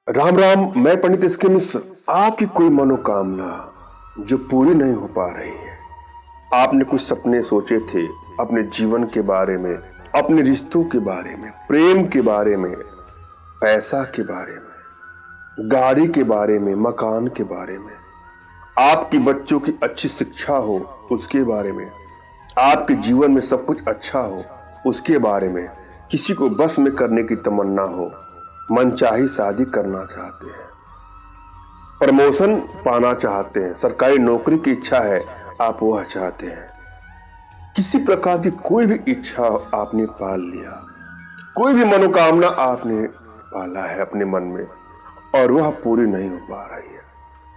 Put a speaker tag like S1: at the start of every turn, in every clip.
S1: राम राम। मैं पंडित एस के मिश्र। आपकी कोई मनोकामना जो पूरी नहीं हो पा रही है, आपने कुछ सपने सोचे थे अपने जीवन के बारे में, अपने रिश्तों के बारे में, प्रेम के बारे में, पैसा के बारे में, गाड़ी के बारे में, मकान के बारे में, आपकी बच्चों की अच्छी शिक्षा हो उसके बारे में, आपके जीवन में सब कुछ अच्छा हो उसके बारे में, किसी को बस में करने की तमन्ना हो, मनचाही शादी करना चाहते हैं, प्रमोशन पाना चाहते हैं, सरकारी नौकरी की इच्छा है, आप वह चाहते हैं, किसी प्रकार की कोई भी इच्छा आपने पाल लिया, कोई भी मनोकामना आपने पाला है अपने मन में और वह पूरी नहीं हो पा रही है,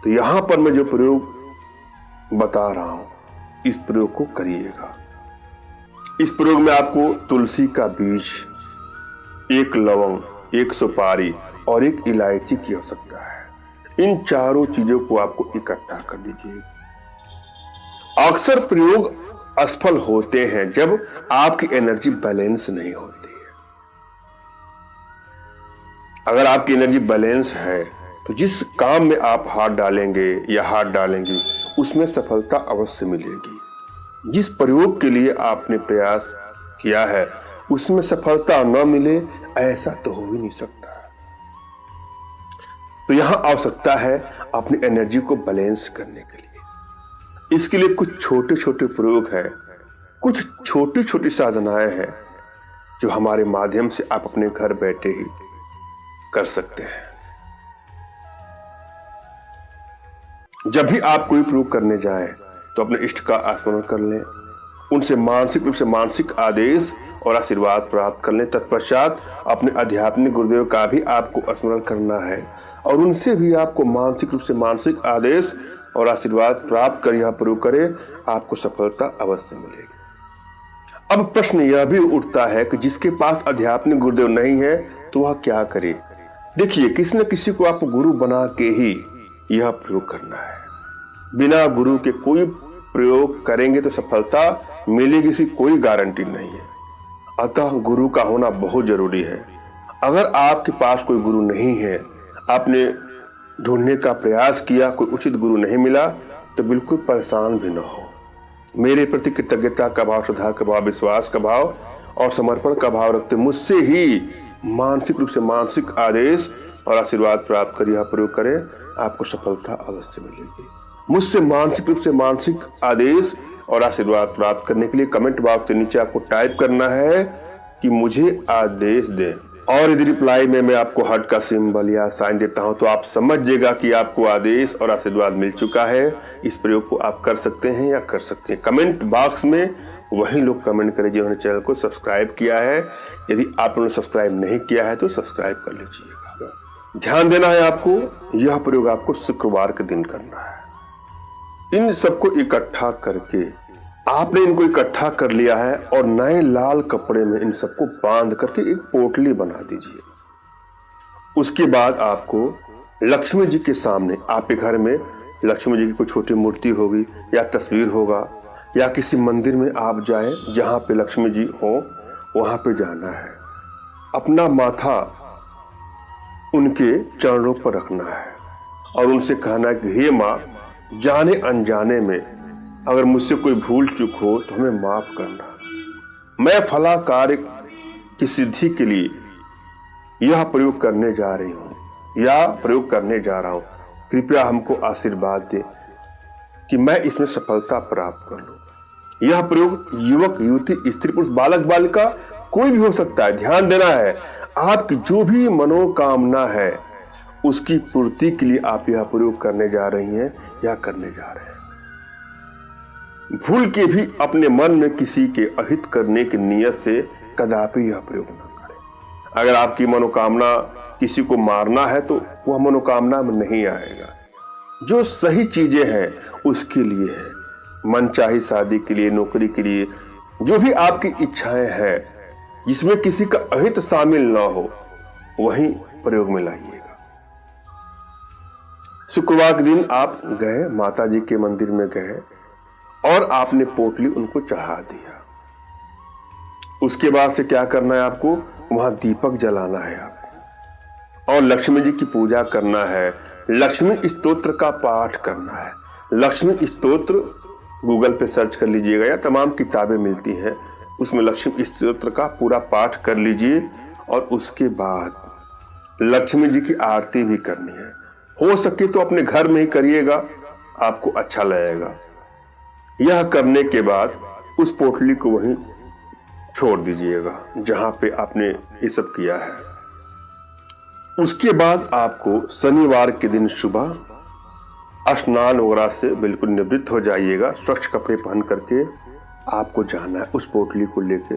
S1: तो यहां पर मैं जो प्रयोग बता रहा हूं, इस प्रयोग को करिएगा। इस प्रयोग में आपको तुलसी का बीज, एक लवंग, एक सुपारी और एक इलायची की आवश्यकता है। इन चारों चीजों को आपको इकट्ठा कर लीजिए। अक्सर प्रयोग असफल होते हैं जब आपकी एनर्जी बैलेंस नहीं होती है। अगर आपकी एनर्जी बैलेंस है तो जिस काम में आप हाथ डालेंगे या हाथ डालेंगी उसमें सफलता अवश्य मिलेगी। जिस प्रयोग के लिए आपने प्रयास किया है उसमें सफलता न मिले, ऐसा तो हो ही नहीं सकता। तो यहां आवश्यकता है अपनी एनर्जी को बैलेंस करने के लिए। इसके लिए कुछ छोटे छोटे प्रयोग हैं, कुछ छोटी छोटी साधनाएं हैं जो हमारे माध्यम से आप अपने घर बैठे ही कर सकते हैं। जब भी आप कोई प्रयोग करने जाएं तो अपने इष्ट का स्मरण कर लें, उनसे मानसिक रूप से मानसिक आदेश और आशीर्वाद प्राप्त कर लें। तत्पश्चात अपने आध्यात्मिक गुरुदेव का भी आपको स्मरण करना है और उनसे भी आपको मानसिक रूप से मानसिक आदेश और आशीर्वाद प्राप्त कर यह प्रयोग करें, आपको सफलता अवश्य मिलेगी। अब प्रश्न यह भी उठता है कि जिसके पास आध्यात्मिक गुरुदेव नहीं है तो वह क्या करे। देखिए, किसी न किसी को आप गुरु बना के ही यह प्रयोग करना है। बिना गुरु के कोई प्रयोग करेंगे तो सफलता मिलेगी, इसकी कोई गारंटी नहीं है। अतः गुरु का होना बहुत जरूरी है। अगर आपके पास कोई गुरु नहीं है, आपने ढूंढने का प्रयास किया, कोई उचित गुरु नहीं मिला, तो बिल्कुल परेशान भी न हो। मेरे प्रति कृतज्ञता का भाव, श्रद्धा का भाव, विश्वास का भाव और समर्पण का भाव रखते मुझसे ही मानसिक रूप से मानसिक आदेश और आशीर्वाद प्राप्त कर यह प्रयोग करें, आपको सफलता अवश्य मिलेगी। मुझसे मानसिक रूप से मानसिक आदेश और आशीर्वाद प्राप्त करने के लिए कमेंट बॉक्स के नीचे आपको टाइप करना है कि मुझे आदेश दें, और यदि रिप्लाई में मैं आपको हार्ट का सिंबल या साइन देता हूं तो आप समझिएगा कि आपको आदेश और आशीर्वाद मिल चुका है। इस प्रयोग को आप कर सकते हैं या कर सकते हैं। कमेंट बॉक्स में वही लोग कमेंट करें जिन्होंने चैनल को सब्सक्राइब किया है। यदि आपने सब्सक्राइब नहीं किया है तो सब्सक्राइब कर लीजिएगा। ध्यान देना है आपको, यह प्रयोग आपको शुक्रवार के दिन करना है। इन सबको इकट्ठा करके आपने इनको इकट्ठा कर लिया है और नए लाल कपड़े में इन सबको बांध करके एक पोटली बना दीजिए। उसके बाद आपको लक्ष्मी जी के सामने, आपके घर में लक्ष्मी जी की कोई छोटी मूर्ति होगी या तस्वीर होगा, या किसी मंदिर में आप जाएं जहां पे लक्ष्मी जी हो, वहां पे जाना है। अपना माथा उनके चरणों पर रखना है और उनसे कहना है कि हे माँ, जाने अनजाने में अगर मुझसे कोई भूल चूक हो तो हमें माफ करना। मैं फला कार्य की सिद्धि के लिए यह प्रयोग करने जा रही हूं या प्रयोग करने जा रहा हूं, कृपया हमको आशीर्वाद दे कि मैं इसमें सफलता प्राप्त कर लूं। यह प्रयोग युवक, युवती, स्त्री, पुरुष, बालक, बालिका कोई भी हो सकता है। ध्यान देना है, आपकी जो भी मनोकामना है उसकी पूर्ति के लिए आप यह प्रयोग करने जा रही हैं या करने जा रहे हैं। भूल के भी अपने मन में किसी के अहित करने की नियत से कदापि यह प्रयोग न करें। अगर आपकी मनोकामना किसी को मारना है तो वह मनोकामना में नहीं आएगा। जो सही चीजें हैं उसके लिए है, मनचाही शादी के लिए, नौकरी के लिए, जो भी आपकी इच्छाएं हैं जिसमें किसी का अहित शामिल ना हो, वही प्रयोग में लाइएगा। शुक्रवार के दिन आप गए, माता जी के मंदिर में गए और आपने पोटली उनको चढ़ा दिया। उसके बाद से क्या करना है आपको, वहां दीपक जलाना है आपको। और लक्ष्मी जी की पूजा करना है। लक्ष्मी स्तोत्र का पाठ करना है। लक्ष्मी स्तोत्र गूगल पे सर्च कर लीजिएगा या तमाम किताबें मिलती हैं, उसमें लक्ष्मी स्तोत्र का पूरा पाठ कर लीजिए। और उसके बाद लक्ष्मी जी की आरती भी करनी है। हो सके तो अपने घर में ही करिएगा, आपको अच्छा लगेगा। यह करने के बाद उस पोटली को वहीं छोड़ दीजिएगा जहां पे आपने ये सब किया है। उसके बाद आपको शनिवार के दिन सुबह स्नान वगैरह से बिल्कुल निवृत्त हो जाइएगा। स्वच्छ कपड़े पहन करके आपको जाना है, उस पोटली को लेके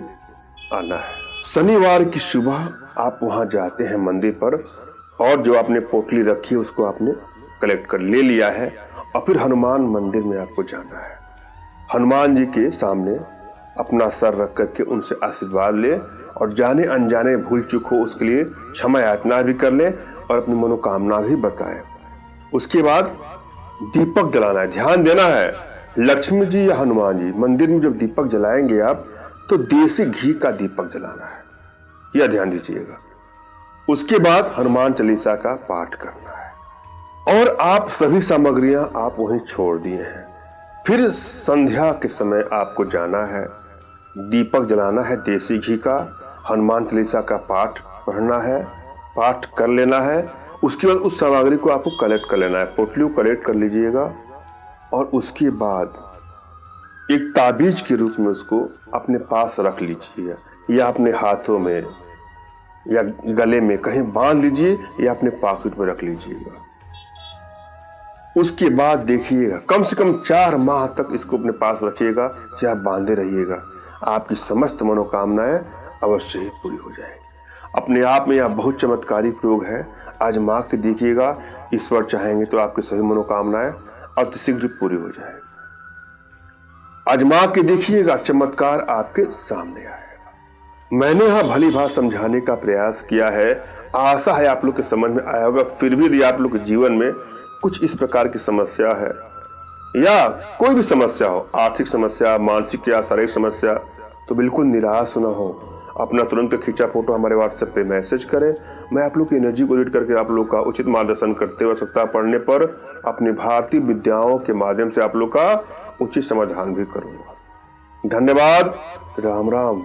S1: आना है। शनिवार की सुबह आप वहां जाते हैं मंदिर पर, और जो आपने पोटली रखी है उसको आपने कलेक्ट कर ले लिया है, और फिर हनुमान मंदिर में आपको जाना है। हनुमान जी के सामने अपना सर रख करके उनसे आशीर्वाद ले, और जाने अनजाने भूल चूक हो उसके लिए क्षमा याचना भी कर ले और अपनी मनोकामना भी बताएं। उसके बाद दीपक जलाना है। ध्यान देना है, लक्ष्मी जी या हनुमान जी मंदिर में जब दीपक जलाएंगे आप, तो देसी घी का दीपक जलाना है, यह ध्यान दीजिएगा। उसके बाद हनुमान चालीसा का पाठ करना है, और आप सभी सामग्रियां आप वहीं छोड़ दिए हैं। फिर संध्या के समय आपको जाना है, दीपक जलाना है देसी घी का, हनुमान चालीसा का पाठ पढ़ना है, पाठ कर लेना है। उसके बाद उस सामग्री को आपको कलेक्ट कर लेना है, पोटली को कलेक्ट कर लीजिएगा, और उसके बाद एक ताबीज के रूप में उसको अपने पास रख लीजिएगा, या अपने हाथों में या गले में कहीं बांध लीजिए, या अपने पॉकेट में रख लीजिएगा। उसके बाद देखिएगा कम से कम 4 माह तक इसको अपने पास रखिएगा या बांधे रहिएगा। आपकी समस्त मनोकामनाएं अवश्य ही पूरी हो जाएंगी। अपने आप में यह बहुत चमत्कारी प्रयोग है, आजमा के देखिएगा। ईश्वर चाहेंगे तो आपकी सभी मनोकामनाएं अतिशीघ्र पूरी हो जाएगी। आजमा के देखिएगा, चमत्कार आपके सामने आएगा। मैंने यहाँ भली भांति समझाने का प्रयास किया है, आशा है आप लोग के समझ में आया होगा। फिर भी यदि आप लोग के जीवन में कुछ इस प्रकार की समस्या है, या कोई भी समस्या हो, आर्थिक समस्या, मानसिक या शारीरिक समस्या, तो बिल्कुल निराश न हो। अपना तुरंत खींचा फोटो हमारे व्हाट्सएप पे मैसेज करें। मैं आप लोग की एनर्जी को रीड करके आप लोग का उचित मार्गदर्शन करते हुए आवश्यकता पड़ने पर अपनी भारतीय विद्याओं के माध्यम से आप लोग का उचित समाधान भी करूंगा। धन्यवाद। राम राम।